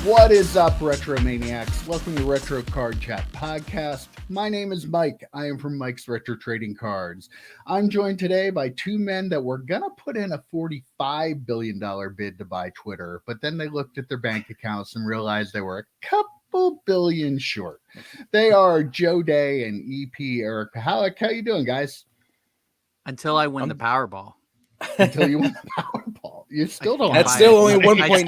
What is up, Retro Maniacs? Welcome to Retro Card Chat Podcast. My name is Mike. I am from Mike's Retro Trading Cards. I'm joined today by two men that were going to put in a $45 billion bid to buy Twitter, but then they looked at their bank accounts and realized they were a couple billion short. They are Joe Day and EP Eric Pahalik. How you doing, guys? Until I win the Powerball. Until you win the Powerball. You still don't. That's still only 1.5.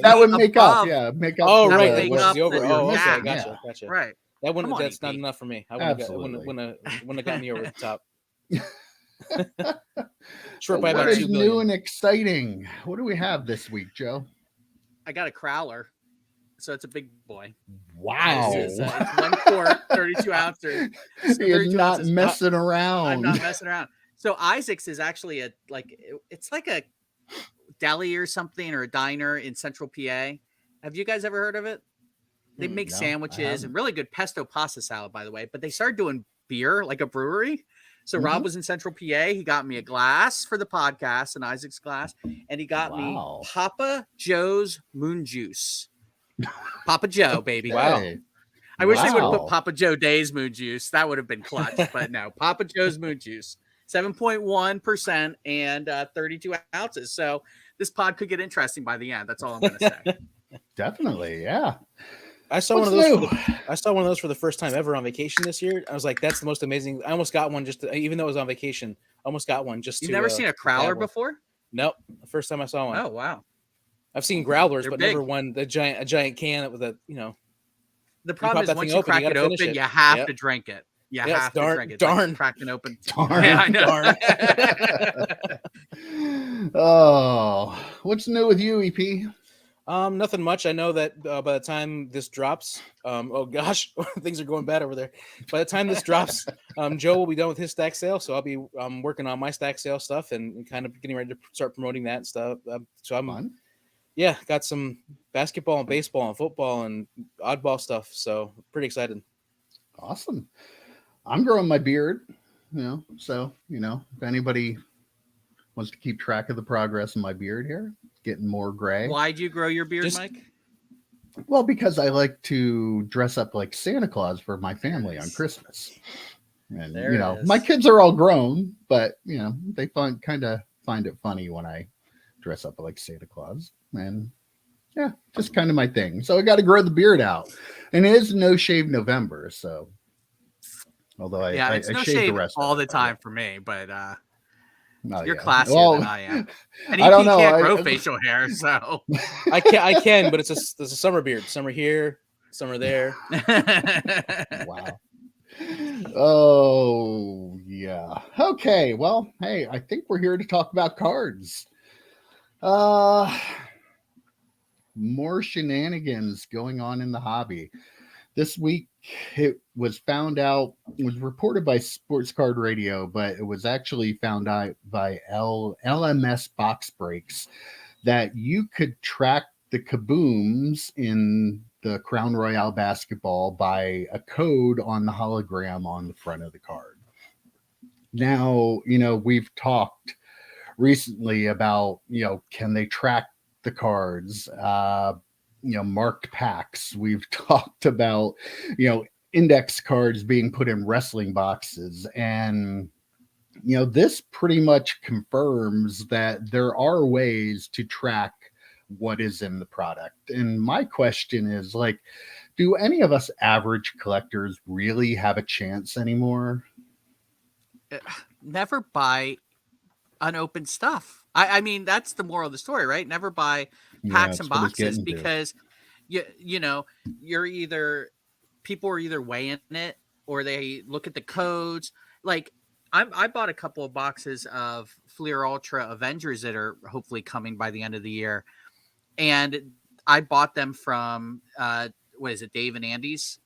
That would make up. Yeah, make up. Oh, for right. the- That was the over. Oh, okay. Yeah. Gotcha. Right. That wouldn't. Come on, That's EP. not enough for me. I Absolutely. wouldn't have gotten me over the top. Short by What about is 2 new billion. and exciting? What do we have this week, Joe? I got a crowler, so it's a big boy. Wow. It's 1 quart, 32 ounces. So He is 32 not ounces. messing around. I'm not messing around. So Isaac's is actually it's like a deli or something, or a diner in Central PA. Have you guys ever heard of it? They make No, I sandwiches haven't. and really good pesto pasta salad, by the way. But they started doing beer, like a brewery. So Rob was in Central PA. He got me a glass for the podcast, an Isaac's glass, and he got me Wow. Papa Joe's Moon Juice. Papa Joe, baby. Wow. Hey, I wish they would Wow. put Papa Joe Day's Moon Juice. That would have been clutch. But no, Papa Joe's Moon Juice. 7.1% and 32 ounces. So this pod could get interesting by the end. That's all I'm going to say. Definitely, yeah. I saw What's one of those. new? I saw one of those for the first time ever on vacation this year. I was like, "That's the most amazing." I almost got one even though it was on vacation. I almost got one just. You've to, never seen a have crowler one. before? Nope. The first time I saw one. Oh, wow. I've seen growlers, They're but big. never one. A giant can with a The problem pop is that once thing you open, crack you it gotta finish open, it. you have Yep. to drink it. You Yes, have to darn- drink it. It's like darn. cracking open. Darn. Yeah, I know. Darn. Oh, what's new with you, E EP? Nothing much. I know that by the time this drops, oh gosh, things are going bad over there. By the time this drops, Joe will be done with his stack sale, so I'll be working on my stack sale stuff and kind of getting ready to start promoting that stuff. So I'm Fun. got some basketball and baseball and football and oddball stuff. So pretty excited. Awesome. I'm growing my beard, so if anybody wants to keep track of the progress of my beard here, getting more gray. Why'd you grow your beard, Just- Mike? Well, because I like to dress up like Santa Claus for my family on Christmas. And There it is. my kids are all grown, but they kind of find it funny when I dress up like Santa Claus. And yeah, just kind of my thing. So I got to grow the beard out. And it is No Shave November, so although I It's no shave shave the rest all of the it, time for me, but Oh, you're yeah. classier Well, than I am. And I don't know. can't I- grow facial hair, so I can, but it's a summer beard. Summer here, summer there. Wow. Oh, yeah. Okay. Well, hey, I think we're here to talk about cards. More shenanigans going on in the hobby. This week, it was reported by Sports Card Radio, but it was actually found out by LMS Box Breaks that you could track the kabooms in the Crown Royale basketball by a code on the hologram on the front of the card. Now, we've talked recently about, can they track the cards, marked packs. We've talked about, index cards being put in wrestling boxes. And, this pretty much confirms that there are ways to track what is in the product. And my question is, do any of us average collectors really have a chance anymore? never buy unopened stuff. I mean, that's the moral of the story, right? Never buy packs and boxes because you're either people are either weighing it or they look at the codes. Like I bought a couple of boxes of Fleer Ultra Avengers that are hopefully coming by the end of the year. And I bought them from what is it, Dave and Andy's?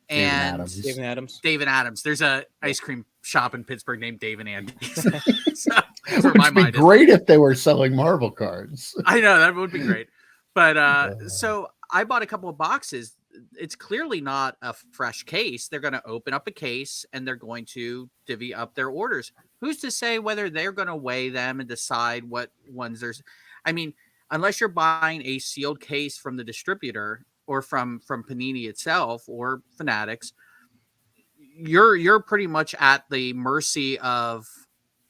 And Dave and Adams. There's a ice cream shop in Pittsburgh named Dave and Andy's. So, it would be great if they were selling Marvel cards. I know that would be great. But so I bought a couple of boxes. It's clearly not a fresh case. They're going to open up a case and they're going to divvy up their orders. Who's to say whether they're going to weigh them and decide what ones there's? I mean, unless you're buying a sealed case from the distributor or from Panini itself or Fanatics, you're pretty much at the mercy of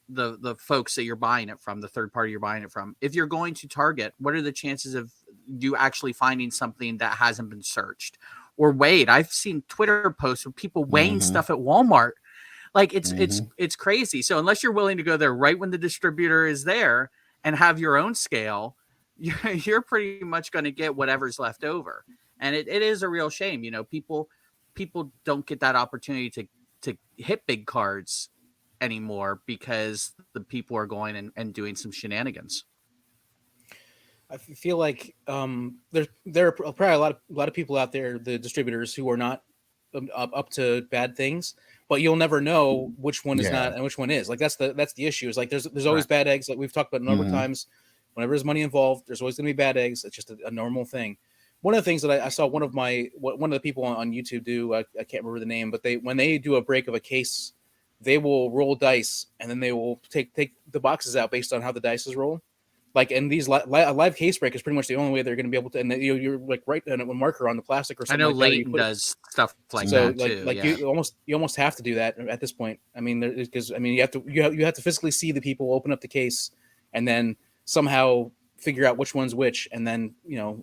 the folks that you're buying it from, the third party you're buying it from. If you're going to Target, what are the chances of you actually finding something that hasn't been searched or weighed? I've seen Twitter posts of people weighing stuff at Walmart. Like it's crazy. So unless you're willing to go there right when the distributor is there and have your own scale, you're pretty much going to get whatever's left over. And it is a real shame. You know, people don't get that opportunity to hit big cards anymore because the people are going and doing some shenanigans. I feel like there are probably a lot of people out there, the distributors, who are not up to bad things, but you'll never know which one is not and which one is. Like that's the issue. Is like there's always bad eggs. Like we've talked about a number of times. Whenever there's money involved, there's always going to be bad eggs. It's just a normal thing. One of the things that I saw one of the people on YouTube do, I can't remember the name, but when they do a break of a case, they will roll dice and then they will take the boxes out based on how the dice is rolled. Like, and these a live case break is pretty much the only way they're going to be able to. And you're like right a marker on the plastic or something. I know like Leighton does stuff like so that too. Like you almost have to do that at this point. I mean, because you have to physically see the people open up the case and then somehow figure out which one's which, and then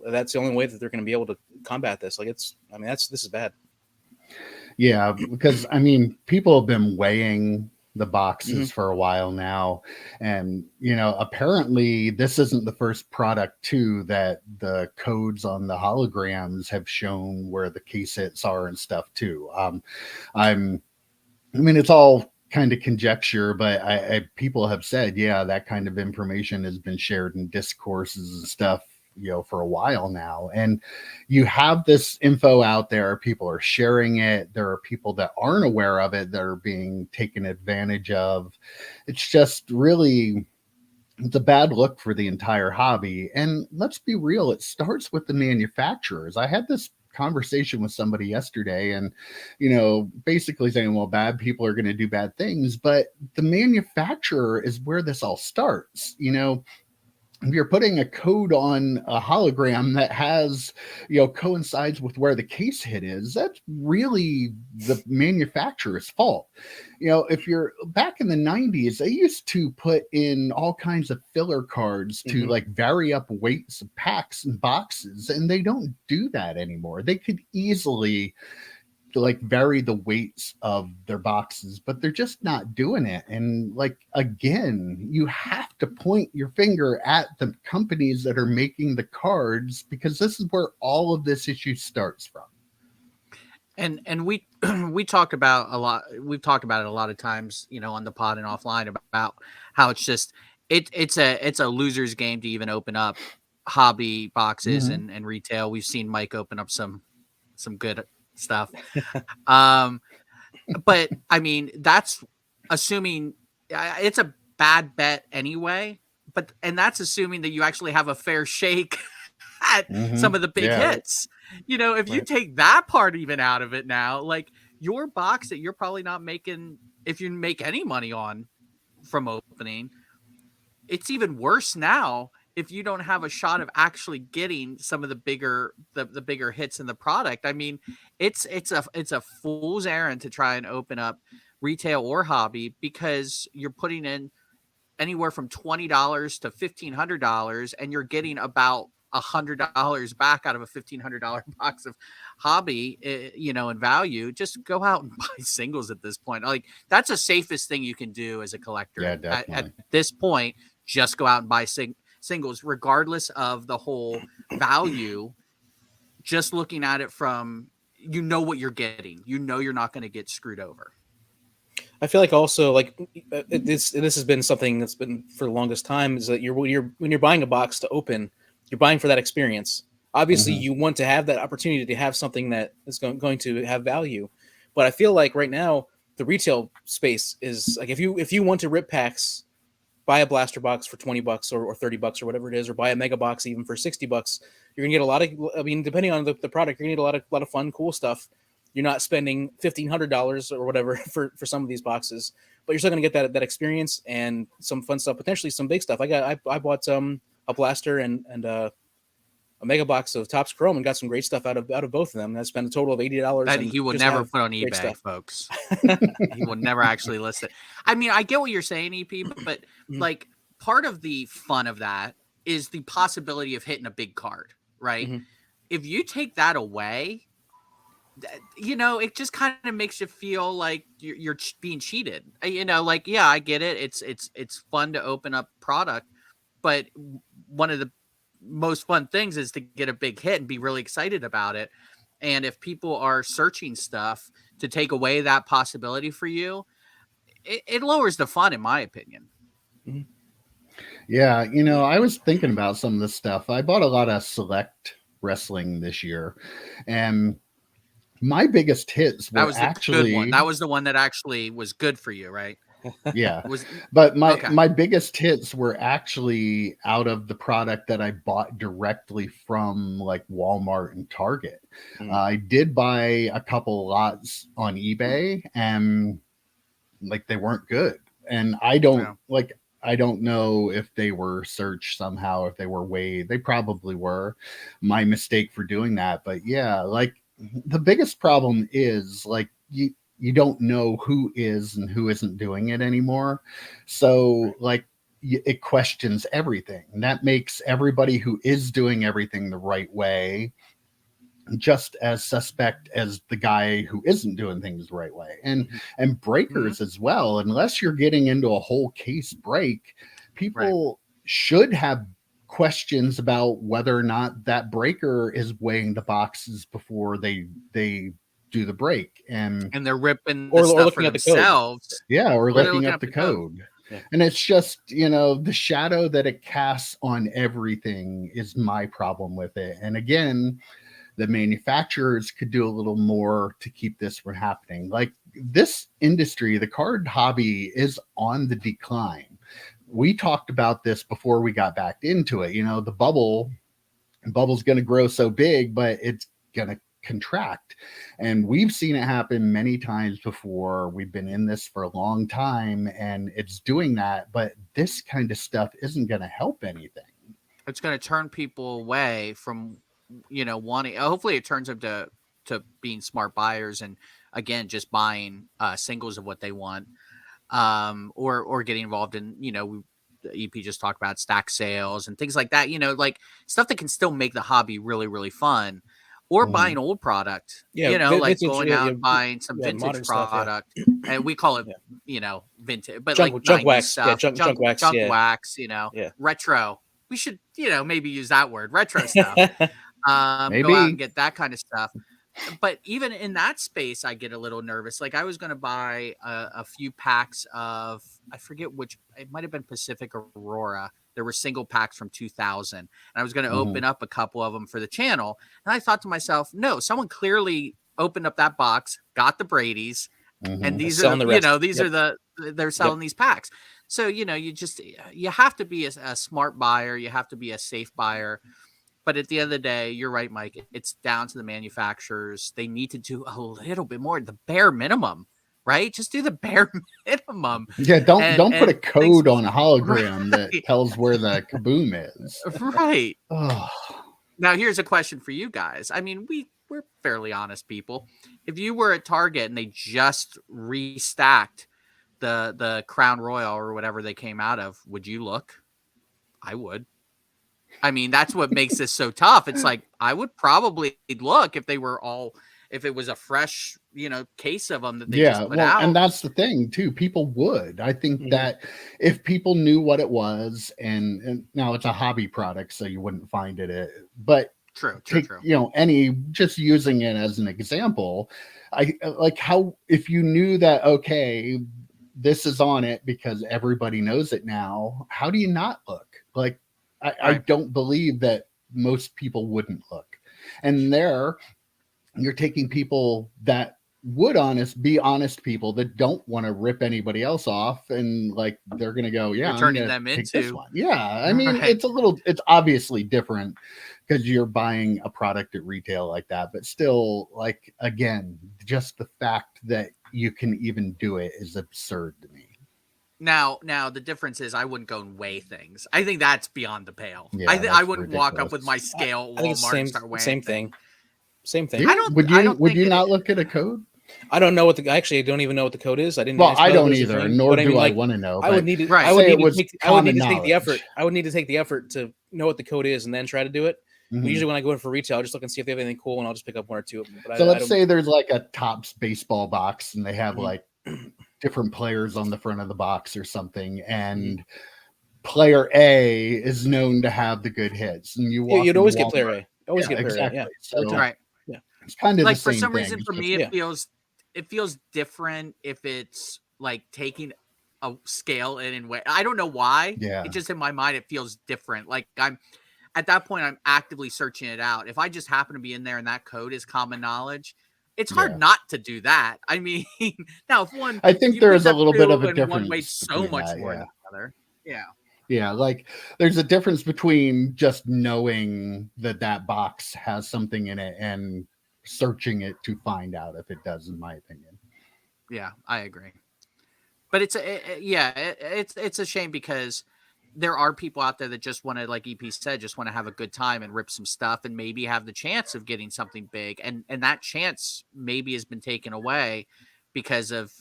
that's the only way that they're going to be able to combat this. Like this is bad. Yeah, because I mean, people have been weighing the boxes for a while now, and apparently this isn't the first product too that the codes on the holograms have shown where the case hits are and stuff too. I mean, it's all kind of conjecture, but people have said, that kind of information has been shared in discourses and stuff, for a while now. And you have this info out there, people are sharing it. There are people that aren't aware of it that are being taken advantage of. It's just really, it's a bad look for the entire hobby. And let's be real, it starts with the manufacturers. I had this conversation with somebody yesterday and basically saying, well, bad people are going to do bad things, but the manufacturer is where this all starts. If you're putting a code on a hologram that has coincides with where the case hit is, that's really the manufacturer's fault. If you're back in the 90s, they used to put in all kinds of filler cards to like vary up weights of packs and boxes, and they don't do that anymore. They could easily like vary the weights of their boxes, but they're just not doing it. And like, again, you have to point your finger at the companies that are making the cards, because this is where all of this issue starts from. And we talk about a lot. We've talked about it a lot of times, on the pod and offline, about how it's just it's a loser's game to even open up hobby boxes and retail. We've seen Mike open up some good stuff. But I mean, that's assuming it's a bad bet anyway, and that's assuming that you actually have a fair shake at some of the big hits. If you take that part even out of it now, like your box that you're probably not making, if you make any money on from opening, it's even worse now if you don't have a shot of actually getting some of the bigger hits in the product. I mean, it's a fool's errand to try and open up retail or hobby, because you're putting in anywhere from $20 to $1,500, and you're getting about $100 back out of a $1,500 box of hobby, in value. Just go out and buy singles at this point. Like, that's the safest thing you can do as a collector. Yeah, definitely. At this point, just go out and buy singles, regardless of the whole value. Just looking at it from, what you're getting, you're not going to get screwed over. I feel like also like this has been something that's been for the longest time, is that when you're buying a box to open, you're buying for that experience. Obviously, you want to have that opportunity to have something that is going to have value. But I feel like right now the retail space is like, if you want to rip packs, buy a blaster box for $20 or $30 or whatever it is, or buy a mega box even for $60, you're gonna get a lot of. I mean, depending on the product, you're gonna get a lot of fun, cool stuff. You're not spending $1,500 or whatever for some of these boxes, but you're still gonna get that experience and some fun stuff, potentially some big stuff. I bought a a blaster and a mega box of Topps Chrome, and got some great stuff out of both of them. I spent a total of $80. That he will never put on eBay, folks. He will never actually list it. I mean, I get what you're saying, EP, but like part of the fun of that is the possibility of hitting a big card, right? If you take that away, you know, it just kind of makes you feel like you're being cheated. You know, like, yeah, I get it. It's fun to open up product, but one of the most fun things is to get a big hit and be really excited about it. And if people are searching stuff to take away that possibility for you, it lowers the fun, in my opinion. Yeah, you know, I was thinking about some of this stuff. I bought a lot of select wrestling this year, and my biggest hits were actually good one. That was the one that actually was good for you, right? Yeah. But my biggest hits were actually out of the product that I bought directly from like Walmart and Target. I did buy a couple lots on eBay, and like they weren't good. And I don't know if they were searched somehow, if they were weighed. They probably were. My mistake for doing that. But yeah, like the biggest problem is like you don't know who is and who isn't doing it anymore. So like it questions everything. And that makes everybody who is doing everything the right way just as suspect as the guy who isn't doing things the right way. And breakers as well. Unless you're getting into a whole case break, people should have questions about whether or not that breaker is weighing the boxes before they do the break, and they're ripping or looking at themselves. The code. Yeah, or looking up the code. Yeah. And it's just, you know, the shadow that it casts on everything is my problem with it. And again, the manufacturers could do a little more to keep this from happening. Like this industry, the card hobby is on the decline. We talked about this before we got back into it. You know, the bubble's going to grow so big, but it's going to contract. And we've seen it happen many times before. We've been in this for a long time, and it's doing that. But this kind of stuff isn't going to help anything. It's going to turn people away from, you know, wanting. Hopefully, it turns them to being smart buyers, and again, just buying singles of what they want, or getting involved in, you know, EP just talked about stack sales and things like that. You know, like stuff that can still make the hobby really, really fun. Or buying old product, you know, like vintage, going out and buying some vintage product, and we call it, you know, vintage, but junk, like junk wax, stuff, junk wax, you know, retro. We should, you know, maybe use that word, retro stuff. Maybe. Go out and get that kind of stuff. But even in that space, I get a little nervous. Like I was going to buy a few packs of, I forget which, it might have been Pacific Aurora. There were single packs from 2000, and I was going to open up a couple of them for the channel. And I thought to myself, no, someone clearly opened up that box, got the Brady's, and these are, you know, these are they're selling these packs. So, you know, you have to be a smart buyer. You have to be a safe buyer. But at the end of the day, you're right, Mike. It's down to the manufacturers. They need to do a little bit more, the bare minimum. Right? Just do the bare minimum. Yeah, don't put a code on a hologram that tells where the kaboom is. Right. Now, here's a question for you guys. I mean, we're fairly honest people. If you were at Target and they just restacked the Crown Royal or whatever they came out of, would you look? I would. I mean, that's what makes this so tough. It's like I would probably look if it was a fresh, you know, case of them that they just put out. And that's the thing too. People would. I think that if people knew what it was, and now it's a hobby product, so you wouldn't find it. But true. You know, just using it as an example, I like how if you knew that, okay, this is on it because everybody knows it now. How do you not look? Like, I don't believe that most people wouldn't look. And you're taking people that would be honest people that don't want to rip anybody else off, and like they're gonna go, yeah, you're turning them into this one. Yeah, I mean, it's obviously different because you're buying a product at retail like that, but still, like again, just the fact that you can even do it is absurd to me. Now the difference is I wouldn't go and weigh things. I think that's beyond the pale. Yeah, I wouldn't walk up with my scale at I think it's Walmart and start weighing same thing. Same thing. Would you not look at a code? I don't know what I actually don't even know what the code is. I didn't. Well, I don't either, nor do I want to know. I would need to. Right. I would need to take the effort. I would need to take the effort to know what the code is and then try to do it. Mm-hmm. Usually, when I go in for retail, I'll just look and see if they have anything cool, and I'll just pick up one or two of them. But so let's say there's like a Topps baseball box, and they have like different players on the front of the box or something, and player A is known to have the good hits, and you'd always get player A. Always get player exactly. A. Yeah. So, right. Yeah. It's kind of like the same for some thing. reason for me it feels different if it's like taking a scale in and way. I don't know why. Yeah. It just in my mind it feels different. Like I'm at that point I'm actively searching it out. If I just happen to be in there and that code is common knowledge, it's hard not to do that. I mean, now if one, I think there is a little bit of a difference. One weighs so much more than the other. Yeah. Yeah, like there's a difference between just knowing that box has something in it and searching it to find out if it does, in my opinion. Yeah, I agree. But it's a shame because there are people out there that just want to, like EP said, just want to have a good time and rip some stuff and maybe have the chance of getting something big. And that chance maybe has been taken away because of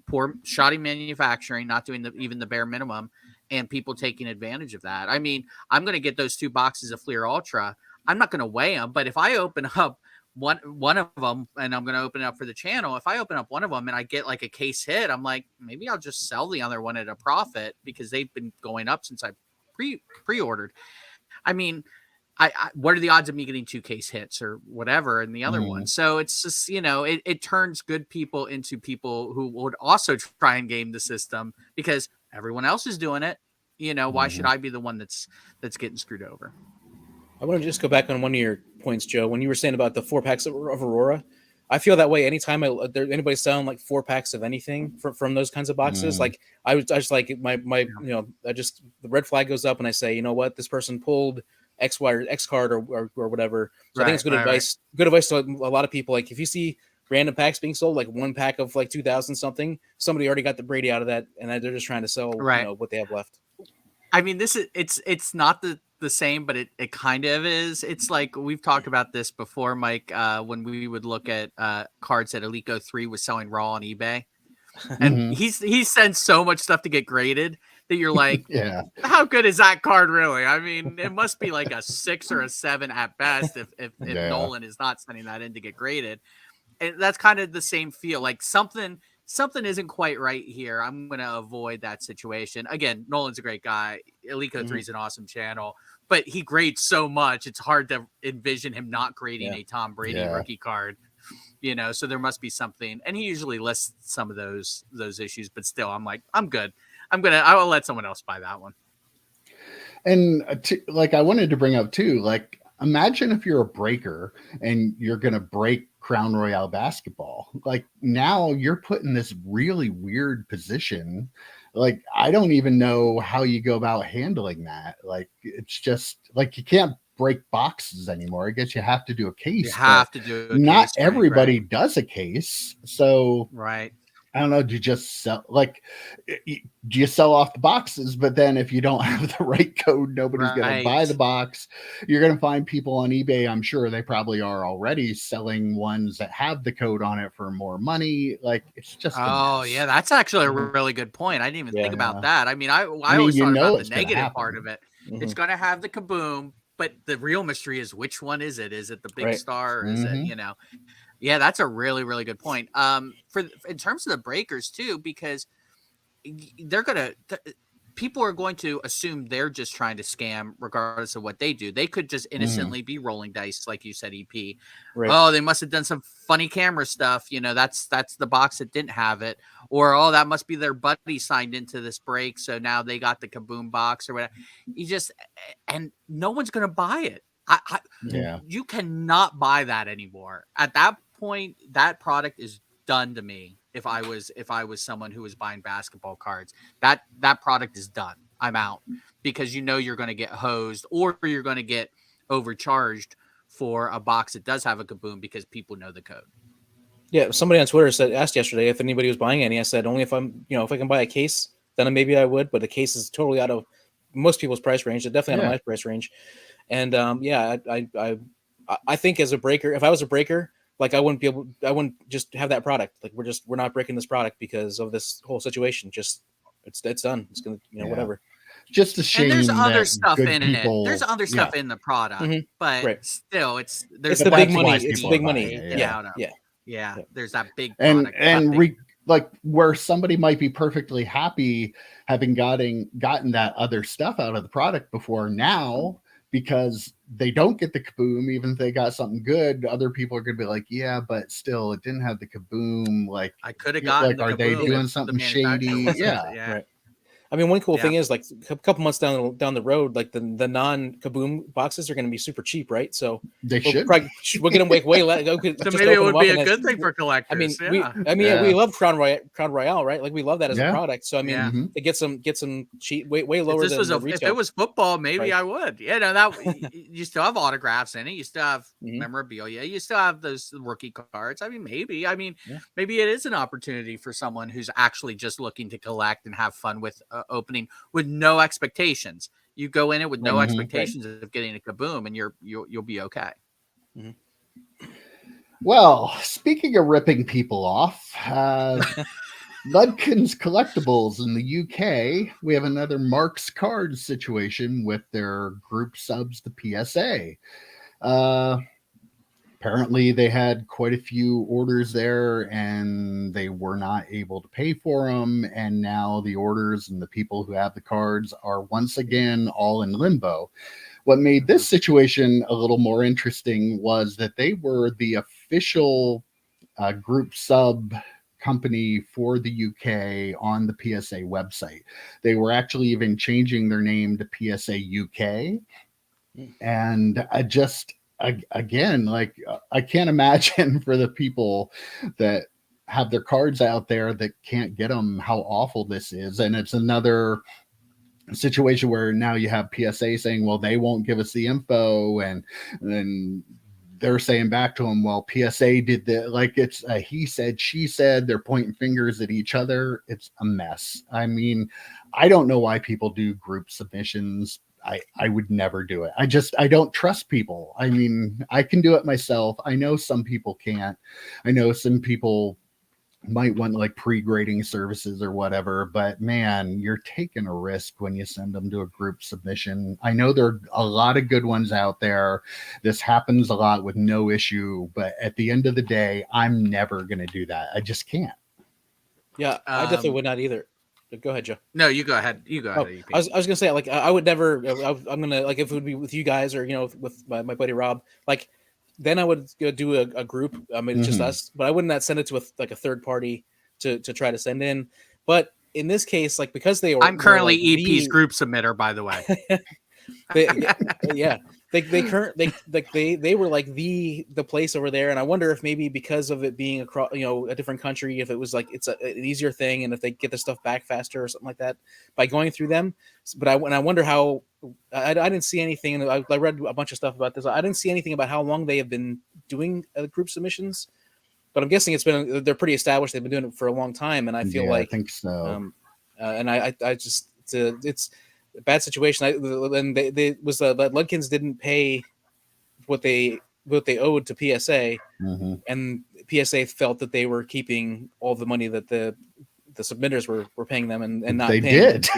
poor shoddy manufacturing, not doing even the bare minimum, and people taking advantage of that. I mean, I'm going to get those 2 boxes of Fleer Ultra. I'm not going to weigh them, but if I open up one of them and I'm going to open it up for the channel, if I open up one of them and I get like a case hit, I'm like, maybe I'll just sell the other one at a profit because they've been going up since I pre-ordered. I mean, I what are the odds of me getting 2 case hits or whatever in the other one? So it's just, it turns good people into people who would also try and game the system because everyone else is doing it. Why should I be the one that's getting screwed over? I want to just go back on one of your points, Joe. When you were saying about the 4 packs of Aurora, I feel that way anytime anybody's selling like 4 packs of anything from those kinds of boxes. Like I just like my the red flag goes up and I say, you know what, this person pulled X, Y, or X card or whatever. So I think it's good advice. Right. Good advice to a lot of people. Like if you see random packs being sold, like 1 pack of like 2,000 something, somebody already got the Brady out of that, and they're just trying to sell what they have left. I mean, it's not the same, but it kind of is. It's like we've talked about this before, Mike, when we would look at cards that Alico 3 was selling raw on eBay. And he sends so much stuff to get graded that you're like, how good is that card really? I mean, it must be like a 6 or a 7 at best if Nolan is not sending that in to get graded. And that's kind of the same feel. Like something isn't quite right here. I'm going to avoid that situation. Again, Nolan's a great guy. Alico 3 is an awesome channel, but he grades so much. It's hard to envision him not grading a Tom Brady rookie card, so there must be something. And he usually lists some of those issues, but still I'm like, I'm good. I will let someone else buy that one. And I wanted to bring up too, like, imagine if you're a breaker and you're going to break Crown Royale basketball. Like now you're put in this really weird position. Like, I don't even know how you go about handling that. Like, it's just like, you can't break boxes anymore. I guess you have to do a case. You have to do a case. Not everybody does a case. So I don't know. Do you just sell, do you sell off the boxes? But then if you don't have the right code, nobody's going to buy the box. You're going to find people on eBay. I'm sure they probably are already selling ones that have the code on it for more money. Like, it's just, yeah, that's actually a really good point. I didn't even think about that. I mean, I always thought about the negative part of it. It's going to have the kaboom, but the real mystery is which one is it? Is it the big star or is it, Yeah, that's a really, really good point. In terms of the breakers too, because people are going to assume they're just trying to scam regardless of what they do. They could just innocently be rolling dice, like you said, EP. Right. Oh, they must have done some funny camera stuff. That's the box that didn't have it. Or, oh, that must be their buddy signed into this break, so now they got the kaboom box or whatever. And no one's going to buy it. You cannot buy that anymore. At that point, that product is done to me. If I was someone who was buying basketball cards, that product is done. I'm out because you're going to get hosed or you're going to get overcharged for a box that does have a kaboom because people know the code. Yeah, somebody on Twitter asked yesterday if anybody was buying any. I said only if I can buy a case then maybe I would. But the case is totally out of most people's price range. It's definitely out of my price range. And I think as a breaker, if I was a breaker, like I wouldn't just have that product. Like we're not breaking this product because of this whole situation. Just it's done. It's gonna whatever. Just a shame. And there's other that stuff good in people, it. There's other stuff in the product, but still, it's the big money. It's the big money. Yeah. There's that big product. And like where somebody might be perfectly happy having gotten that other stuff out of the product before, now because they don't get the kaboom, even if they got something good, other people are gonna be like, yeah, but still it didn't have the kaboom. Like I could have gotten are they doing something shady? Right. I mean, one cool thing is like a couple months down the road, like the non kaboom boxes are going to be super cheap, right? So we'll get them way less. So maybe it would be a good thing for collectors. I mean, we love Crown Royale, right? Like we love that as a product. So I mean, to get some cheap, way lower than the retail. If it was football, maybe I would. That you still have autographs in it. You still have memorabilia. You still have those rookie cards. I mean, maybe it is an opportunity for someone who's actually just looking to collect and have fun with opening with no expectations. You go in it with no expectations of getting a kaboom, and you'll be okay. Well, speaking of ripping people off, Ludkins Collectibles in the UK, we have another Marks Cards situation with their group subs, the PSA. Apparently they had quite a few orders there and they were not able to pay for them. And now the orders and the people who have the cards are once again all in limbo. What made this situation a little more interesting was that they were the official group sub company for the UK on the PSA website. They were actually even changing their name to PSA UK. And again, like I can't imagine for the people that have their cards out there that can't get them, how awful this is. And it's another situation where now you have PSA saying, well, they won't give us the info, and then they're saying back to them, well, PSA did that. Like it's a he said, she said. They're pointing fingers at each other. It's a mess. I mean, I don't know why people do group submissions. I would never do it. I don't trust people. I mean, I can do it myself. I know some people can't. I know some people might want like pre-grading services or whatever, but man, you're taking a risk when you send them to a group submission. I know there are a lot of good ones out there. This happens a lot with no issue, but at the end of the day, I'm never going to do that. I just can't. Yeah, I definitely would not either. Go ahead, Joe. No, you go ahead. You go ahead. I was gonna say, like, I would never. I'm gonna, like, if it would be with you guys or with my buddy Rob, like, then I would go do a group. I mean, it's just us, but I would not send it to a third party to try to send in. But in this case, like, because I'm currently EP's group submitter, by the way. They were like the place over there, and I wonder if maybe because of it being across a different country, if it was like it's an easier thing, and if they get the stuff back faster or something like that by going through them. But I wonder how I didn't see anything, and I read a bunch of stuff about this. I didn't see anything about how long they have been doing group submissions, but I'm guessing they're pretty established. They've been doing it for a long time, and I feel like I think so. And I just it's a bad situation. And they was that Ludkins didn't pay what they owed to PSA, and PSA felt that they were keeping all the money that the submitters were paying them, and not they paying did.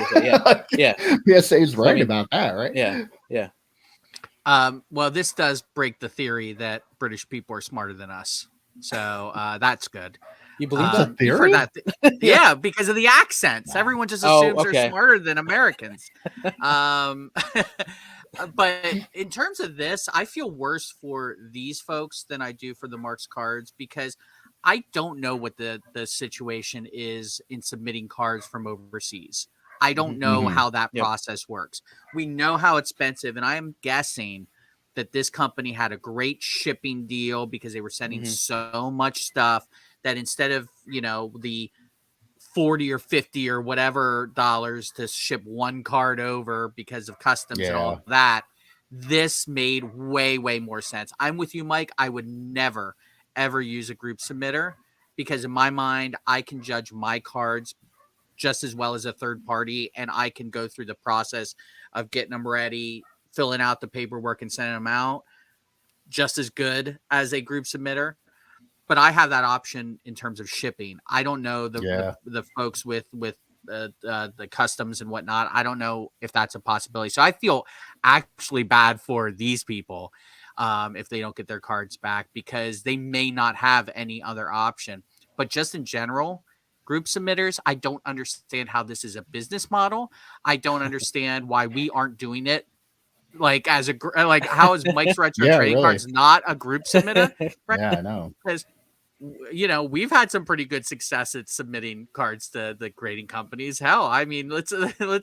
Yeah. PSA is right about that, right? Yeah. Well, this does break the theory that British people are smarter than us, so that's good. You believe that theory? Yeah, because of the accents. Everyone just assumes they're smarter than Americans. But in terms of this, I feel worse for these folks than I do for the Marks cards, because I don't know what the situation is in submitting cards from overseas. I don't know how that process works. We know how expensive, and I am guessing that this company had a great shipping deal because they were sending so much stuff that instead of, the 40 or 50 or whatever dollars to ship one card over because of customs and all of that, this made way, way more sense. I'm with you, Mike. I would never, ever use a group submitter because in my mind, I can judge my cards just as well as a third party, and I can go through the process of getting them ready, filling out the paperwork, and sending them out just as good as a group submitter. But I have that option in terms of shipping. I don't know the folks with the customs and whatnot. I don't know if that's a possibility. So I feel actually bad for these people if they don't get their cards back, because they may not have any other option. But just in general, group submitters, I don't understand how this is a business model. I don't understand why we aren't doing it. Like how is Mike's Retro Trading Cards not a group submitter? Right? Yeah, I know. Because we've had some pretty good success at submitting cards to the grading companies. Hell, I mean, let's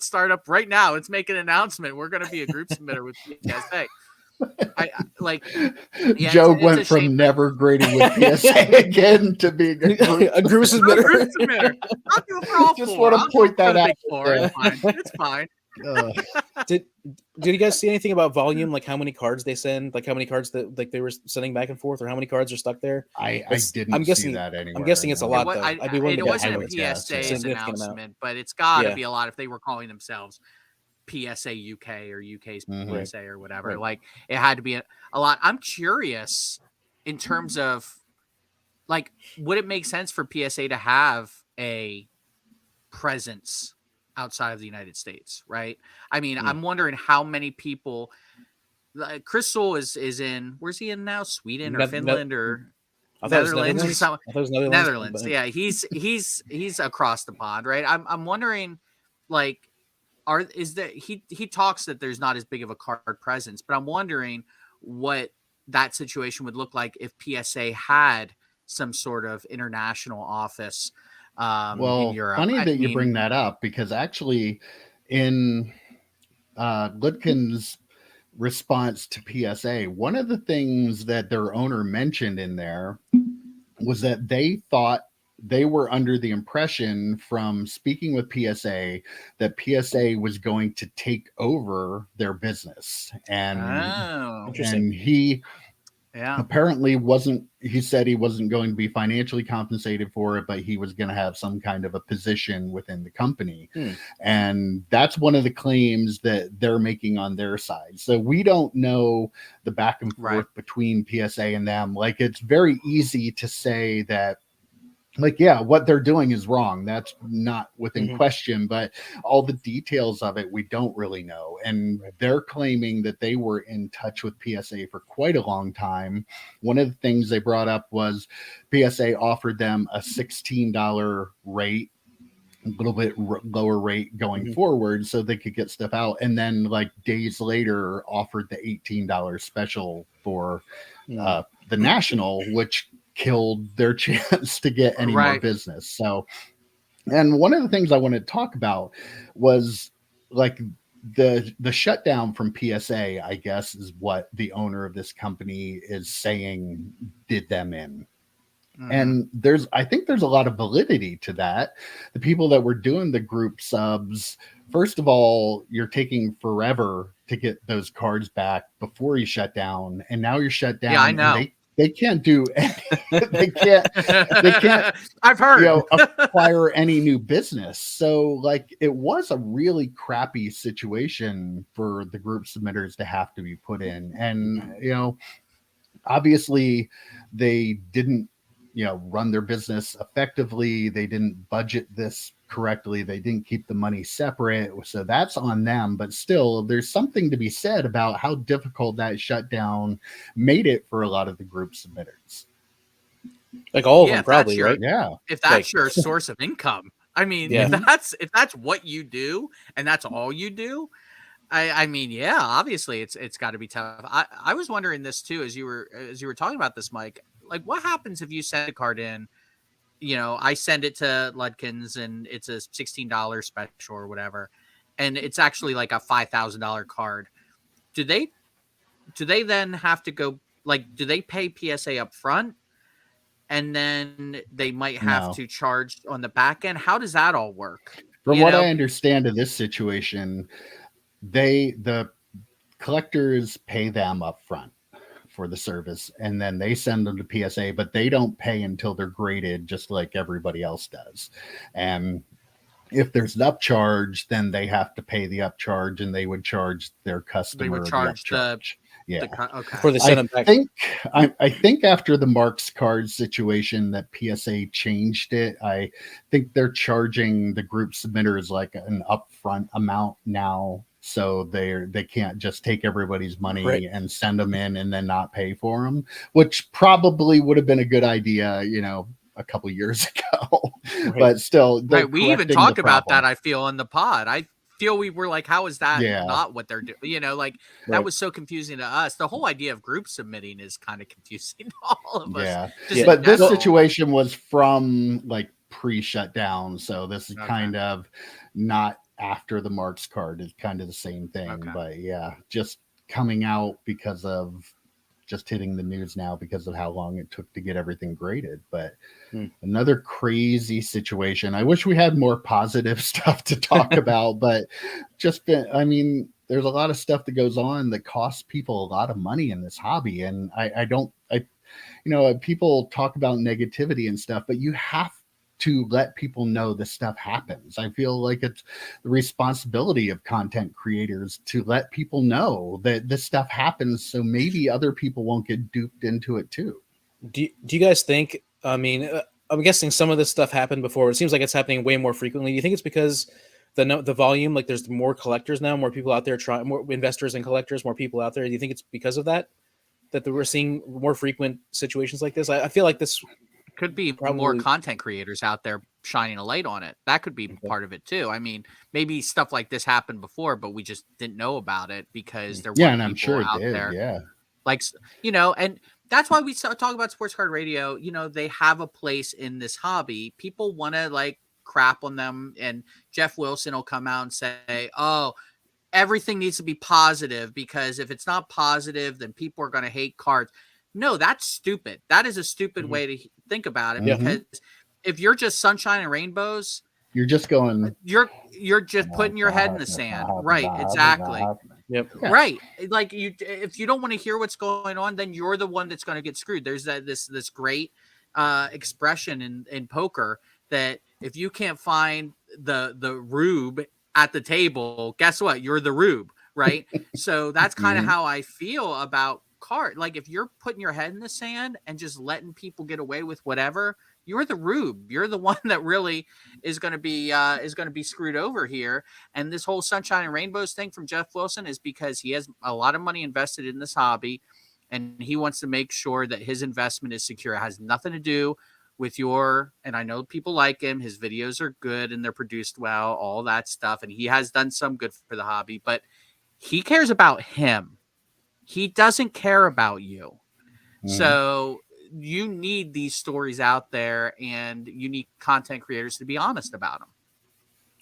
start up right now. Let's make an announcement. We're going to be a group submitter with PSA. Joe went from never grading with PSA again to being a group submitter. I just want to point that out. It's fine. Did you guys see anything about volume, like how many cards they send, like how many cards that like they were sending back and forth, or how many cards are stuck there? I didn't see that anywhere. I'm guessing it's a lot, though. It wasn't a PSA's announcement, but it's got to be a lot if they were calling themselves PSA UK or UK's PSA or whatever. Right. Like, it had to be a lot. I'm curious in terms of, like, would it make sense for PSA to have a presence outside of the United States, right? I mean, I'm wondering how many people. Crystal is in. Where's he in now? Sweden or Finland or Netherlands or something? Netherlands. Yeah, he's across the pond, right? I'm wondering, like, he talks that there's not as big of a card presence, but I'm wondering what that situation would look like if PSA had some sort of international office. In Europe. Funny that you bring that up, because actually in Ludkins' response to PSA, one of the things that their owner mentioned in there was that they thought they were under the impression from speaking with PSA that PSA was going to take over their business. And he apparently wasn't. He said he wasn't going to be financially compensated for it, but he was going to have some kind of a position within the company. And that's one of the claims that they're making on their side. So we don't know the back and forth between PSA and them. Like, it's very easy to say that, like, yeah, what they're doing is wrong. That's not within question, but all the details of it, we don't really know. And they're claiming that they were in touch with PSA for quite a long time. One of the things they brought up was PSA offered them a $16 rate, a little bit lower rate going forward, so they could get stuff out. And then, like, days later, offered the $18 special for the National, which killed their chance to get any more business. So, and one of the things I wanted to talk about was, like, the shutdown from PSA, I guess, is what the owner of this company is saying did them in. And I think there's a lot of validity to that. The people that were doing the group subs, first of all, you're taking forever to get those cards back before you shut down, and now you're shut down. Yeah, I know. They can't do they can't I've heard acquire any new business. So, like, it was a really crappy situation for the group submitters to have to be put in. And obviously they didn't run their business effectively. They didn't budget this correctly. They didn't keep the money separate. So that's on them. But still, there's something to be said about how difficult that shutdown made it for a lot of the group submitters. Like all of them, probably, right? Yeah. If that's your source of income. I mean, if that's what you do and that's all you do, I mean, yeah, obviously it's got to be tough. I was wondering this too, as you were talking about this, Mike. Like, what happens if you send a card in? I send it to Ludkins and it's a $16 special or whatever, and it's actually like a $5,000 card. Do they then have to go, like, do they pay PSA up front and then they might have to charge on the back end? How does that all work? From what I understand of this situation, the collectors pay them up front for the service, and then they send them to PSA, but they don't pay until they're graded, just like everybody else does. And if there's an upcharge, then they have to pay the upcharge, and they would charge their customer They would the charge upcharge. Yeah. okay. Before they send them back. I think after the Marks card situation that PSA changed it, I think they're charging the group submitters like an upfront amount now, so they can't just take everybody's money and send them in and then not pay for them, which probably would have been a good idea, a couple years ago. But still, we even talked about that, I feel, in the pod. I feel we were like, how is that not what they're doing? That was so confusing to us. The whole idea of group submitting is kind of confusing to all of us. But this situation was from like pre-shutdown, so this is kind of not after the Marks card. It's kind of the same thing. But just coming out because of just hitting the news now because of how long it took to get everything graded. But another crazy situation. I wish we had more positive stuff to talk about, but there's a lot of stuff that goes on that costs people a lot of money in this hobby. And people talk about negativity and stuff, but you have to let people know this stuff happens. I feel like it's the responsibility of content creators to let people know that this stuff happens, so maybe other people won't get duped into it too. Do you guys think, I'm guessing some of this stuff happened before. It seems like it's happening way more frequently. Do you think it's because the volume, like there's more collectors now, more people out there trying, more investors and collectors, more people out there? Do you think it's because of that we're seeing more frequent situations like this? I feel like this could be more content creators out there shining a light on it. That could be part of it too. I mean, maybe stuff like this happened before, but we just didn't know about it because there weren't and I'm people sure out it did, there. Like, and that's why we talk about Sports Card Radio. They have a place in this hobby. People want to like crap on them, and Jeff Wilson will come out and say, "Oh, everything needs to be positive because if it's not positive, then people are going to hate cards." No, that's stupid. That is a stupid way to think about it, because if you're just sunshine and rainbows, you're just going, you're just putting your head in the sand. Right. Exactly. Yep. Right. Like if you don't want to hear what's going on, then you're the one that's going to get screwed. There's this great expression in poker that if you can't find the rube at the table, guess what? You're the rube. Right. So that's kind of how I feel about card. Like if you're putting your head in the sand and just letting people get away with whatever, you're the rube. You're the one that really is going to be screwed over here. And this whole sunshine and rainbows thing from Jeff Wilson is because he has a lot of money invested in this hobby, and he wants to make sure that his investment is secure. It has nothing to do with and I know people like him. His videos are good and they're produced well, all that stuff. And he has done some good for the hobby, but he cares about him. He doesn't care about you. So you need these stories out there, and you need content creators to be honest about them.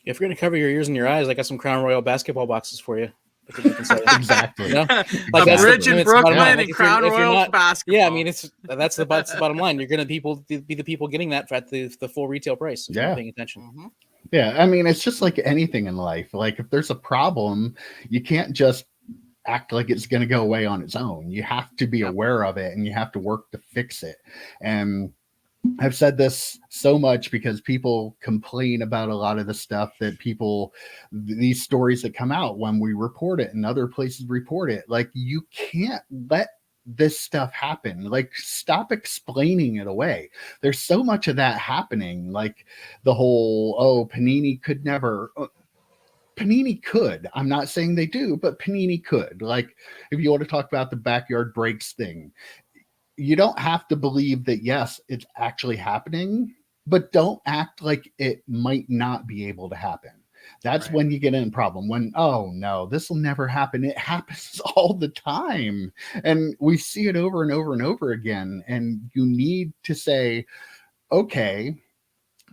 If you're going to cover your ears and your eyes, I got some Crown Royal basketball boxes for you. Exactly. Like a bridge in Brooklyn and Crown Royal basketball. Yeah, I mean, that's the bottom line. You're going to be the people getting that at the full retail price. If you're paying attention. Yeah, I mean, it's just like anything in life. Like if there's a problem, you can't just act like it's going to go away on its own. You have to be aware of it, and you have to work to fix it. And I've said this so much because people complain about a lot of the stuff that these stories that come out when we report it and other places report it. Like, you can't let this stuff happen. Like, stop explaining it away. There's so much of that happening. Like the whole, Panini could never. Panini could. I'm not saying they do, but Panini could. Like, if you want to talk about the backyard breaks thing, you don't have to believe that, yes, it's actually happening, but don't act like it might not be able to happen. That's when you get in a problem. When, oh no, this will never happen. It happens all the time. And we see it over and over and over again. And you need to say, okay,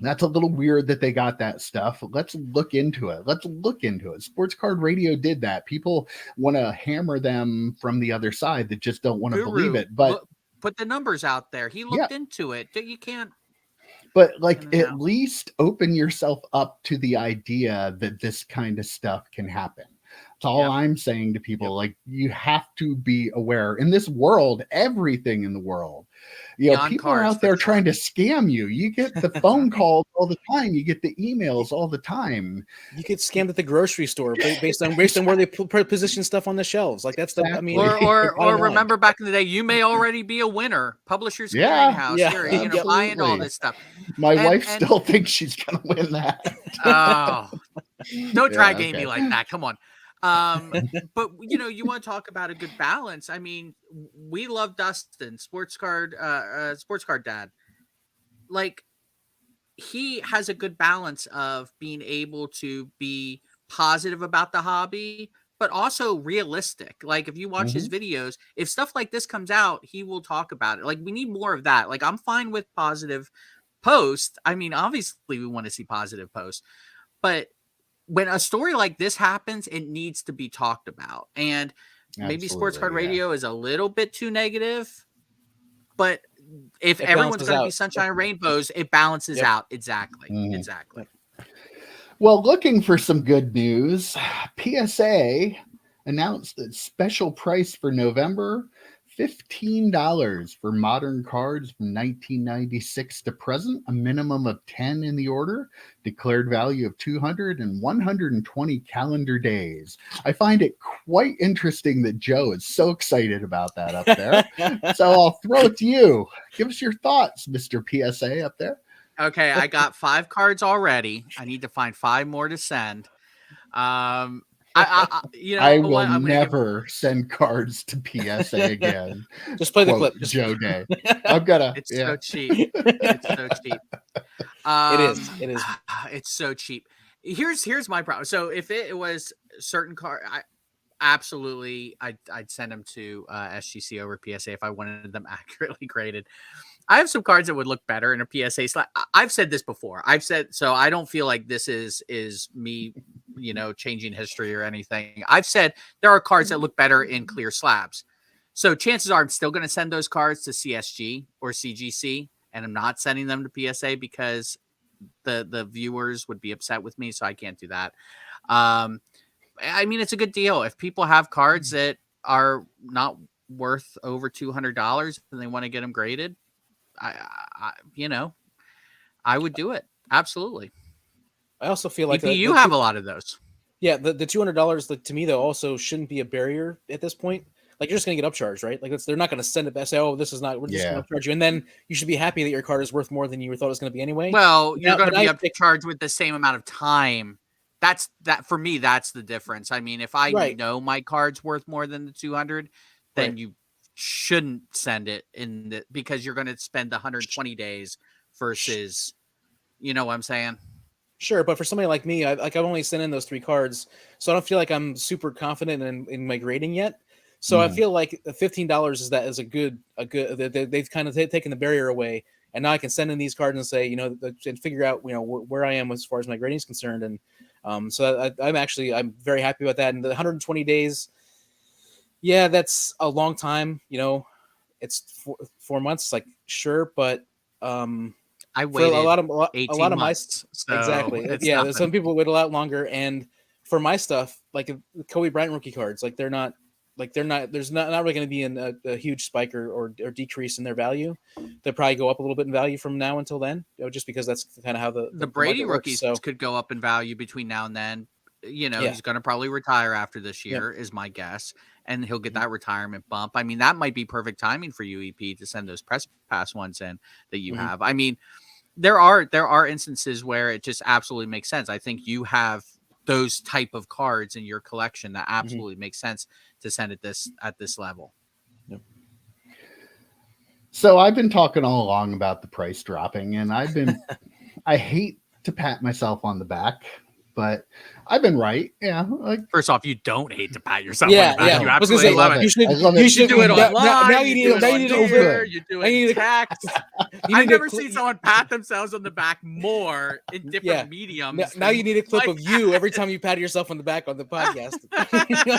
that's a little weird that they got that stuff. Let's look into it. Sports Card Radio did that. People want to hammer them from the other side that just don't want to believe it. But put the numbers out there. He looked into it. You can't. But like, at least open yourself up to the idea that this kind of stuff can happen. That's all I'm saying to people. Like, you have to be aware. In this world, everything in the world People are out there trying to scam you. You get the phone calls all the time. You get the emails all the time. You get scammed at the grocery store based on where they position stuff on the shelves. Like that's Exactly. or remember back in the day, you may already be a winner. Publishers Clearinghouse, here, buying all this stuff. My wife still thinks she's gonna win that. Oh, don't drag Amy like that. Come on. But you want to talk about a good balance. I mean, we love Dustin, sports card dad. Like, he has a good balance of being able to be positive about the hobby, but also realistic. Like, if you watch his videos, if stuff like this comes out, he will talk about it. Like, we need more of that. Like, I'm fine with positive posts. I mean, obviously we want to see positive posts, but when a story like this happens, it needs to be talked about. And maybe Sports Card Radio is a little bit too negative, but if everyone's going to be sunshine and rainbows, it balances out. Exactly. Exactly. Well, looking for some good news, PSA announced a special price for November, $15 for modern cards from 1996 to present, a minimum of 10 in the order, declared value of 200 and 120 calendar days. I find it quite interesting that Joe is so excited about that up there. So I'll throw it to you. Give us your thoughts, Mr. PSA up there. Okay, I got 5 cards already. I need to find 5 more to send. I will never send cards to PSA again. Just play the clip. Joe Day. I've got to. It's so cheap. It's so cheap. It is. It's so cheap. Here's my problem. So if it was certain card, I'd send them to SGC over PSA if I wanted them accurately graded. I have some cards that would look better in a PSA slot. I've said this before. So I don't feel like this is me, changing history or anything. I've said there are cards that look better in clear slabs. So chances are I'm still going to send those cards to CSG or CGC, and I'm not sending them to PSA because the viewers would be upset with me. So I can't do that. I mean, it's a good deal. If people have cards that are not worth over $200 and they want to get them graded, I would do it. Absolutely. I also feel like you have a lot of those. Yeah, the $200 to me though also shouldn't be a barrier at this point. Like, you're just going to get upcharged, right? Like, they're not going to send it back, say, "Oh, this is not." We're just going to upcharge you, and then you should be happy that your card is worth more than you thought it was going to be anyway. Well, you're going to be upcharged with the same amount of time. That's for me. That's the difference. I mean, if I know my card's worth more than the 200, then you shouldn't send it because you're going to spend 120 days versus, you know what I'm saying? Sure, but for somebody like me, I've only sent in those 3 cards, so I don't feel like I'm super confident in my grading yet. So I feel like $15 is a good. They've kind of taken the barrier away, and now I can send in these cards and say, and figure out where I am as far as my grading is concerned, and so I'm very happy about that. And the 120 days. Yeah, that's a long time. It's 4 months. Like, sure, but I waited a lot of months. Exactly. Yeah, some people wait a lot longer. And for my stuff, like Kobe Bryant rookie cards, there's not really going to be a huge spike or decrease in their value. They'll probably go up a little bit in value from now until then, just because that's kind of how the Brady rookies could go up in value between now and then. He's going to probably retire after this year, is my guess, and he'll get that retirement bump. I mean, that might be perfect timing for you, EP, to send those press pass ones in that you have. I mean, there are instances where it just absolutely makes sense. I think you have those type of cards in your collection that absolutely makes sense to send at this level. Yep. So I've been talking all along about the price dropping, and I hate to pat myself on the back, but I've been right. Yeah. First off, you don't hate to pat yourself on the back. Yeah. You absolutely love it. You should do it online. Now you need to do it text. I've never seen someone pat themselves on the back more in different mediums. Now you need a clip of you every time you pat yourself on the back on the podcast.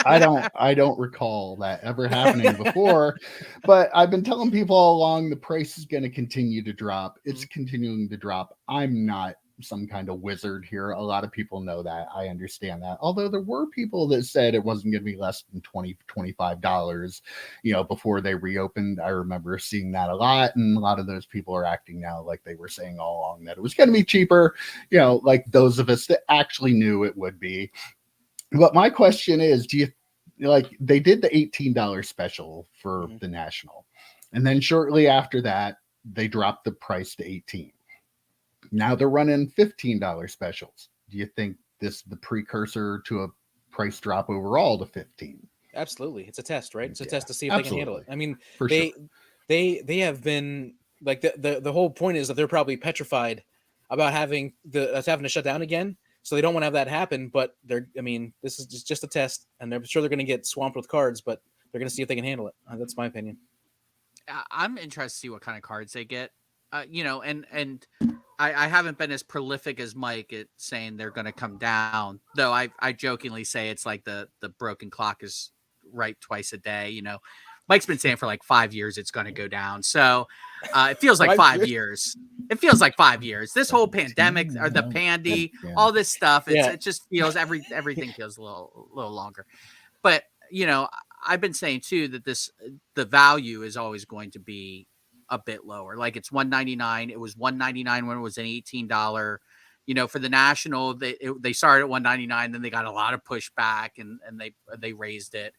I don't recall that ever happening before, but I've been telling people all along the price is going to continue to drop. It's continuing to drop. I'm not some kind of wizard here. A lot of people know that. I understand that. Although there were people that said it wasn't going to be less than $20, $25, before they reopened. I remember seeing that a lot. And a lot of those people are acting now like they were saying all along that it was going to be cheaper, like those of us that actually knew it would be. But my question is, do you like they did the $18 special for the National, and then shortly after that they dropped the price to 18. Now they're running $15 specials. Do you think this is the precursor to a price drop overall to 15? Absolutely. It's a test, right? It's a test to see if absolutely. They can handle it. I mean, For they sure. they have been like the whole point is that they're probably petrified about having to shut down again. So they don't want to have that happen, but this is just a test, and they're sure they're going to get swamped with cards, but they're going to see if they can handle it. That's my opinion. I'm interested to see what kind of cards they get. And I haven't been as prolific as Mike at saying they're going to come down, though I jokingly say it's like the broken clock is right twice a day. Mike's been saying for like 5 years it's going to go down. So it feels like 5 years. It feels like 5 years. This whole pandemic or the pandy, all this stuff, it just feels everything feels a little longer. But, I've been saying too that the value is always going to be a bit lower. Like it's $199. It was $199 when it was an $18. For the National, they started at $199, then they got a lot of pushback and they raised it.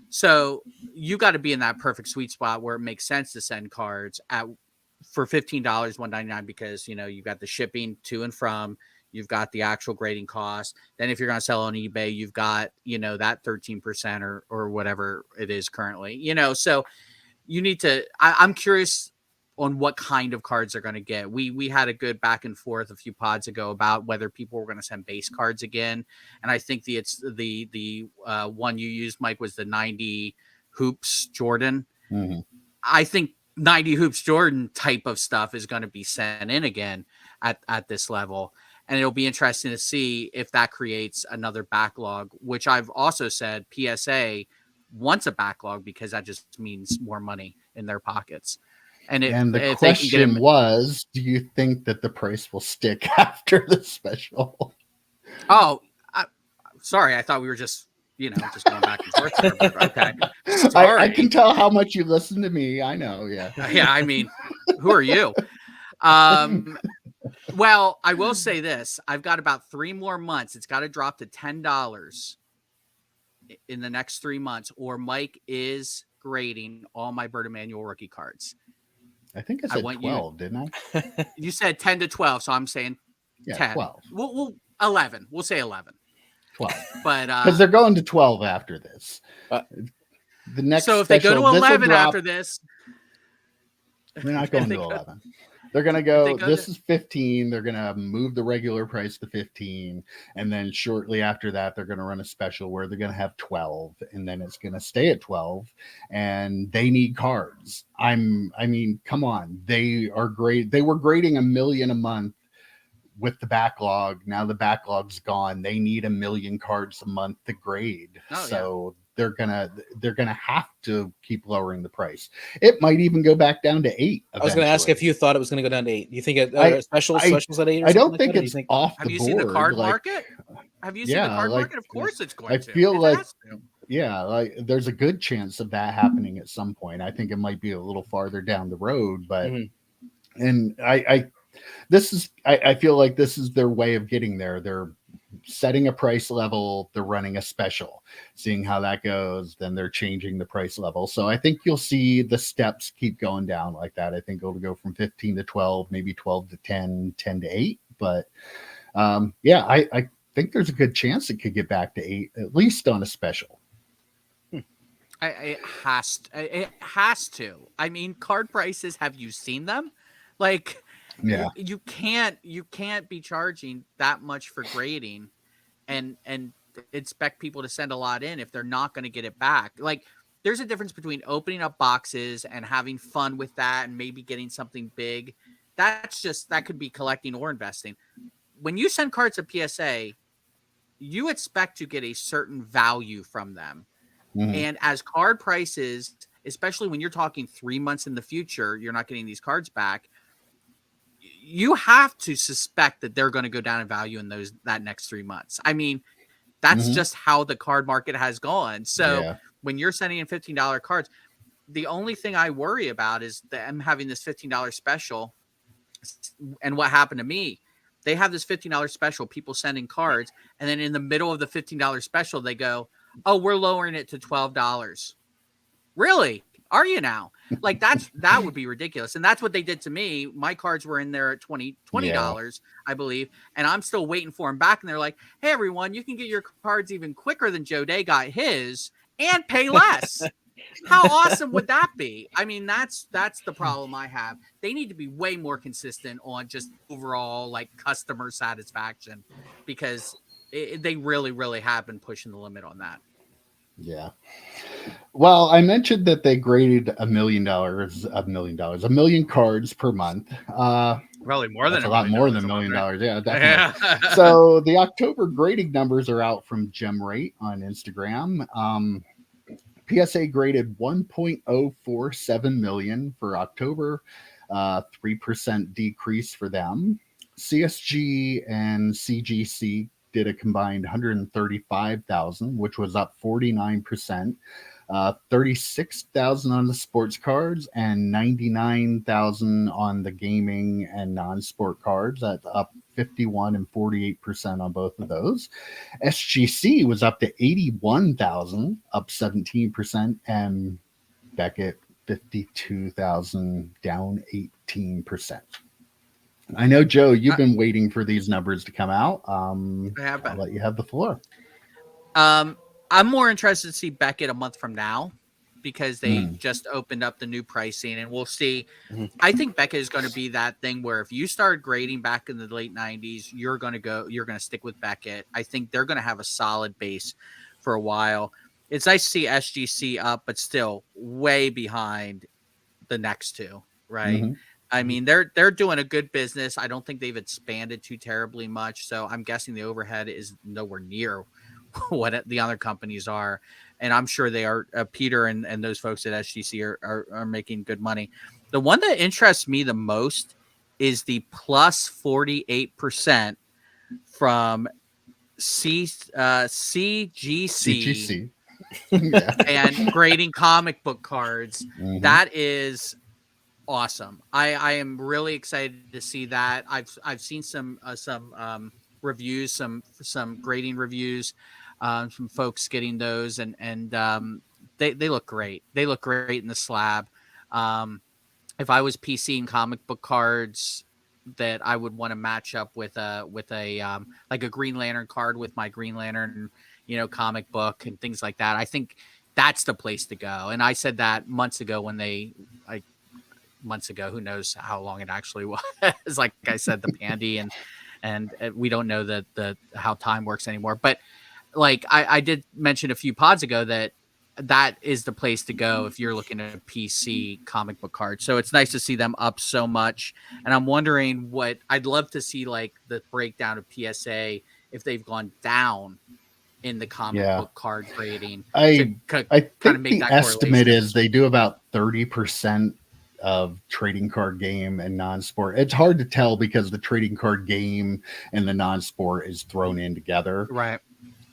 So you got to be in that perfect sweet spot where it makes sense to send cards for $15, $199, because you got the shipping to and from, you've got the actual grading cost. Then if you're going to sell on eBay, you've got that 13% or whatever it is currently. So you need to. I'm curious on what kind of cards they're going to get. We had a good back and forth a few pods ago about whether people were going to send base cards again, and I think the one you used, Mike, was the 90 Hoops Jordan. Mm-hmm. I think 90 Hoops Jordan type of stuff is going to be sent in again at this level, and it'll be interesting to see if that creates another backlog, which I've also said PSA wants a backlog because that just means more money in their pockets. And the question was, do you think that the price will stick after the special? Oh, sorry. I thought we were just going back and forth here, but okay. I can tell how much you listen to me. I know. Yeah. Yeah. I mean, who are you? Well, I will say this. I've got about 3 more months. It's got to drop to $10 in the next 3 months, or Mike is grading all my Bird Emanuel rookie cards. I think I said 12, didn't I? You said 10 to 12, so I'm saying 10. 12. We'll 11. We'll say 11. 12. But because they're going to 12 after this. The next. So if they go to 11 after this, they're not going to 11. They're going to go, this is 15. They're going to move the regular price to 15. And then shortly after that, they're going to run a special where they're going to have 12. And then it's going to stay at 12. And they need cards. I mean, come on. They are great. They were grading 1 million a month with the backlog. Now the backlog's gone. They need 1 million cards a month to grade. They're gonna have to keep lowering the price. It might even go back down to 8. Eventually. I was going to ask if you thought it was going to go down to 8. Do you think specials at 8? I don't think it's off the board. Have you seen the card market? Have you seen the card market? Of course, it's going to. I feel like there's a good chance of that happening at some point. I think it might be a little farther down the road, but and I feel like this is their way of getting there. They're setting a price level, they're running a special, seeing how that goes, then they're changing the price level. So I think you'll see the steps keep going down like that. I think it'll go from 15 to 12, maybe 12 to 10, 10 to 8. But I think there's a good chance it could get back to 8, at least on a special. It has to. I mean, card prices, have you seen them? Like, yeah, you can't be charging that much for grading and expect people to send a lot in if they're not going to get it back. Like, there's a difference between opening up boxes and having fun with that and maybe getting something big. That could be collecting or investing. When you send cards to PSA, you expect to get a certain value from them. And as card prices, especially when you're talking 3 months in the future, you're not getting these cards back, you have to suspect that they're going to go down in value in that next 3 months. I mean, that's just how the card market has gone. So when you're sending in $15 cards, the only thing I worry about is them having this $15 special. And what happened to me, they have this $15 special, people sending cards, and then in the middle of the $15 special, they go, oh, we're lowering it to $12. Really? Are you now? Like that would be ridiculous. And that's what they did to me. My cards were in there at $20, I believe. And I'm still waiting for them back. And they're like, hey, everyone, you can get your cards even quicker than Joe Day got his and pay less. How awesome would that be? I mean, that's the problem I have. They need to be way more consistent on just overall like customer satisfaction, because they really, really have been pushing the limit on that. Yeah. Well, I mentioned that they graded $1 million cards per month. Probably more than a lot more than $1 million. Yeah, definitely. Yeah. So the October grading numbers are out from GemRate on Instagram. PSA graded 1.047 million for October, 3% decrease for them. CSG and CGC did a combined 135,000, which was up 49%. 36,000 on the sports cards and 99,000 on the gaming and non-sport cards. That's up 51 and 48% on both of those. SGC was up to 81,000, up 17%, and Beckett 52,000, down 18%. I know, Joe, you've been waiting for these numbers to come out. I'll let you have the floor. I'm more interested to see Beckett a month from now, because they just opened up the new pricing, and we'll see. I think Beckett is going to be that thing where if you start grading back in the late 90s, you're going to stick with Beckett. I think they're going to have a solid base for a while. It's nice to see SGC up, but still way behind the next two, right? I mean, they're doing a good business. I don't think they've expanded too terribly much, so I'm guessing the overhead is nowhere near what the other companies are, and I'm sure they are. Peter and those folks at SGC are making good money. The one that interests me the most is the plus 48% from CGC. And grading comic book cards. That is awesome. I am really excited to see that. I've seen some reviews, some grading reviews, from folks getting those, and they look great. They look great in the slab. If I was PCing comic book cards that I would want to match up with a like a Green Lantern card with my Green Lantern, comic book and things like that, I think that's the place to go. And I said that months ago who knows how long it actually was. Like I said, the pandy and we don't know the how time works anymore. But like I did mention a few pods ago that is the place to go if you're looking at a PC comic book card. So it's nice to see them up so much. And I'm wondering I'd love to see, like the breakdown of PSA if they've gone down in the comic book card grading. I think the estimate is they do about 30% of trading card game and non-sport. It's hard to tell because the trading card game and the non-sport is thrown in together. Right.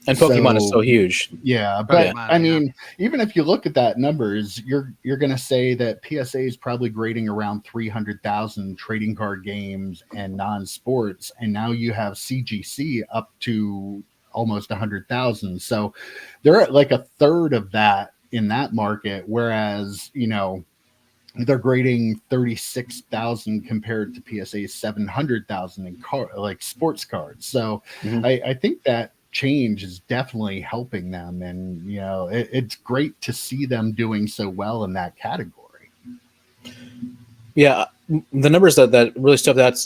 And Pokemon is so huge. Yeah, but I mean, even if you look at that numbers, you're going to say that PSA is probably grading around 300,000 trading card games and non-sports, and now you have CGC up to almost 100,000. So they're at like a third of that in that market, whereas, they're grading 36,000 compared to PSA's 700,000 in sports cards. So I think that change is definitely helping them, and it's great to see them doing so well in that category. Yeah, the numbers that really stood out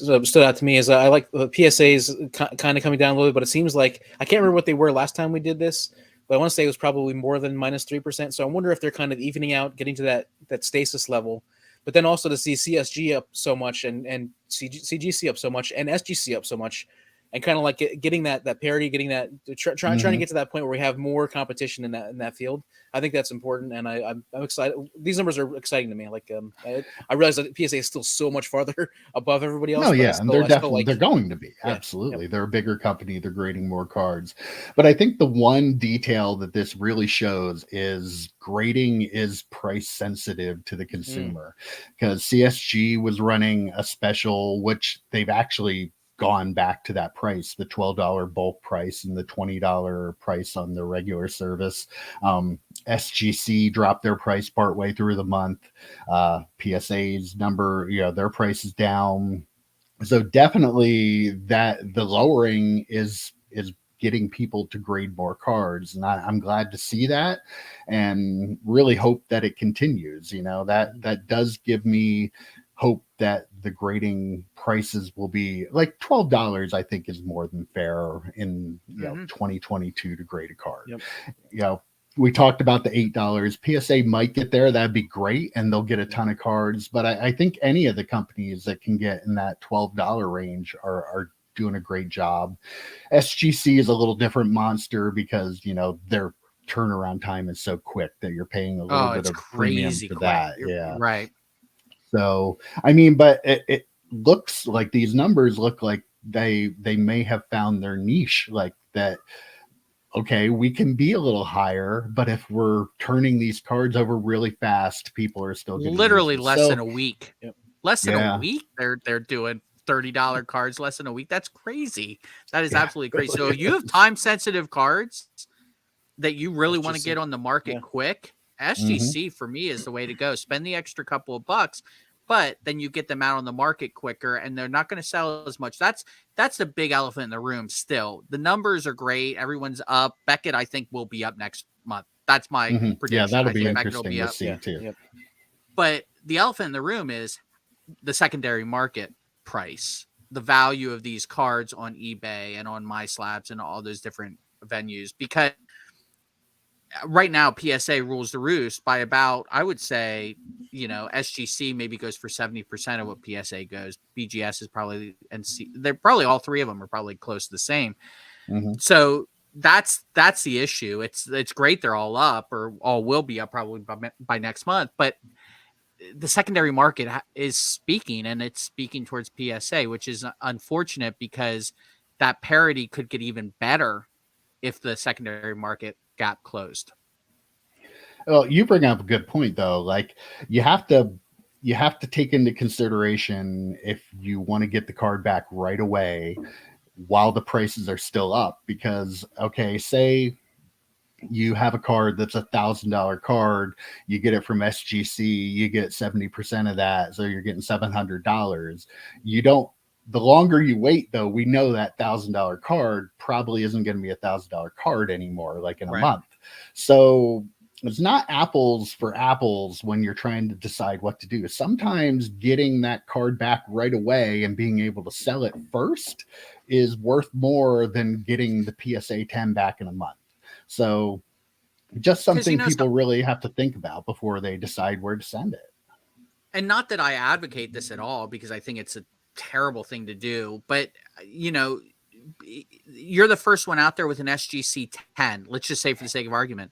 to me is I like the PSA's kind of coming down a little bit, but it seems like I can't remember what they were last time we did this, but I want to say it was probably more than minus 3%. So I wonder if they're kind of evening out, getting to that stasis level. But then also to see CSG up so much and CGC up so much and SGC up so much, and kind of like getting that parity, getting that trying to get to that point where we have more competition in that field. I think that's important, and I'm excited. These numbers are exciting to me. Like I realize that PSA is still so much farther above everybody else. No, yeah, and they're definitely they're going to be absolutely. Yep. They're a bigger company. They're grading more cards, but I think the one detail that this really shows is grading is price sensitive to the consumer, because CSG was running a special, which they've actually gone back to that price, the $12 bulk price and the $20 price on the regular service. SGC dropped their price partway through the month. PSA's number, their price is down. So definitely that the lowering is getting people to grade more cards, and I'm glad to see that, and really hope that it continues. That does give me hope that the grading prices will be like $12. I think is more than fair in 2022 to grade a card. Yep. We talked about the $8. PSA might get there. That'd be great, and they'll get a ton of cards. But I think any of the companies that can get in that $12 range are doing a great job. SGC is a little different monster because their turnaround time is so quick that you're paying a little bit of premium for that. Yeah, right. So I mean, but it looks like these numbers look like they may have found their niche, like that. Okay, we can be a little higher, but if we're turning these cards over really fast, people are still getting literally less than a week. Yep. Less than a week, they're doing $30 cards less than a week. That's crazy. That is absolutely crazy. So if you have time sensitive cards that you really want to get on the market quick, SGC for me is the way to go. Spend the extra couple of bucks, but then you get them out on the market quicker, and they're not going to sell as much. That's the big elephant in the room. Still, the numbers are great. Everyone's up. Beckett, I think, will be up next month. That's my prediction. Yeah, that'll be interesting to see too. Yep. But the elephant in the room is the secondary market price, the value of these cards on eBay and on MySlabs and all those different venues, because right now PSA rules the roost by about, I would say, SGC maybe goes for 70% of what PSA goes. BGS is probably, and they're probably, all three of them are probably close to the same. So that's the issue. It's great they're all up, or all will be up probably by next month, but the secondary market is speaking, and it's speaking towards PSA, which is unfortunate because that parity could get even better if the secondary market gap closed. Well, you bring up a good point though. Like you have to take into consideration if you want to get the card back right away while the prices are still up, because say you have a card that's $1,000 card, you get it from SGC, you get 70% of that, so you're getting $700. The longer you wait, though, we know that $1,000 card probably isn't going to be a $1,000 card anymore, like in a month. So it's not apples for apples when you're trying to decide what to do. Sometimes getting that card back right away and being able to sell it first is worth more than getting the PSA 10 back in a month. So just something people really have to think about before they decide where to send it. And not that I advocate this at all, because I think it's a terrible thing to do, but you're the first one out there with an SGC 10. Let's just say, for the sake of argument,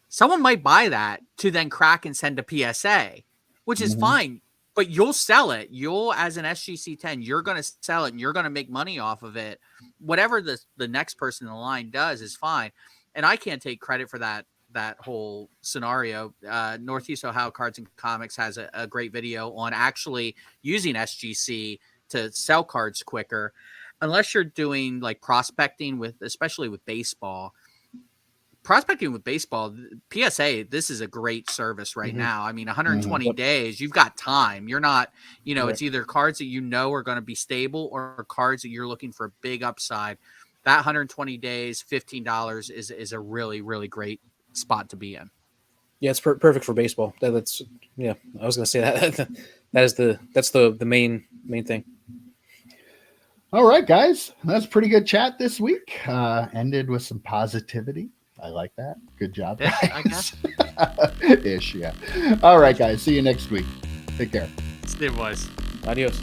someone might buy that to then crack and send to PSA, which is fine, but you'll sell it. You'll, as an SGC 10, you're going to sell it and you're going to make money off of it. Whatever the next person in the line does is fine. And I can't take credit for that whole scenario. Northeast Ohio Cards and Comics has a great video on actually using SGC to sell cards quicker. Unless you're doing like prospecting especially with baseball. Prospecting with baseball, PSA, this is a great service right now. I mean, 120 days, you've got time. You're not, it's either cards that are going to be stable or cards that you're looking for a big upside. That 120 days, $15 is a really, really great spot to be in. Yeah, it's perfect for baseball. I was going to say that. That's the main thing. All right, guys, that's a pretty good chat this week. Ended with some positivity. I like that. Good job, guys. I guess. Ish, yeah. All right, guys. See you next week. Take care. Stay wise. Adios.